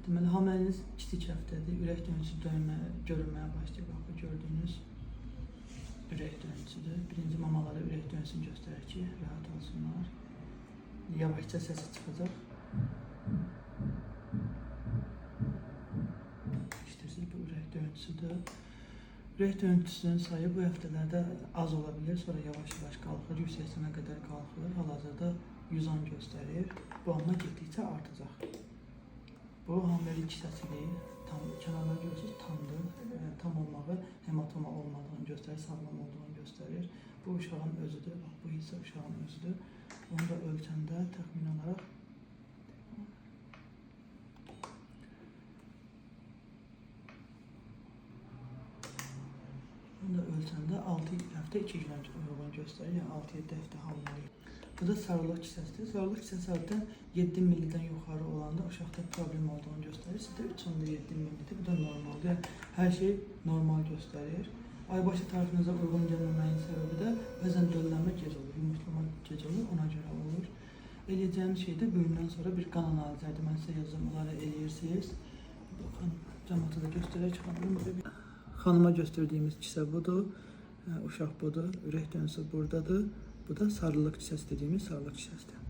Deməli, hamiliniz kiçik həftədir, ürək döyüntüsü görünməyə başlayır. Bax, bu gördüyünüz ürək döyüntüsüdür. Birinci mamalara ürək döyüntüsünü göstərir ki, rahat olsunlar. Yavaşca səsi çıxacaq. İşlərsiniz, bu ürək döyüntüsüdür. Ürək döyüntüsünün sayı bu həftələrdə az ola bilir, sonra yavaş-yavaş qalxır, 180-ə qədər qalxır. Hal-hazırda 110 göstərir. Bu anla getdikcə artacaq. Bu hamiləlik hissəsidir. Tam kənarları görürsünüz, tamdır. Tam olmağı, hematoma olmadığını göstərir, sağlam olduğunu göstərir. Bu uşağın özüdür. Bax, bu hissə uşağın özüdür. Onu da ölçəndə təxmin olaraq Bunu da ölçəndə 6 həftə 2 gün uyğun göstərir. Yəni 6-7 həftə hamiləlik. Bu da sarılıq hissəsidir. Sarılıq hissəsi adətən 7 millidən yuxarı olanda uşaqda problem olduğunu göstərir. Sizdə 3,7 millidir. Bu da normaldır. Yəni hər şey normal göstərir. Aybaşı tarifinizə uyğun gəlməməyin səbəbi də bəzən döllənmə gec olur, yumurtlama gec olur, ona görə olur. Eləyəcəyiniz şey də böyündən sonra bir qan analizədir. Mən sizə yazım, onları eləyirsiniz. Baxın, cəmaata da göstərək xanımın. Xanıma göstərdiyimiz kisə budur, uşaq budur, ürək döyüntüsü buradadır. Bu da sarılıq kisəsi dediyimiz sarılıq kisəsidir.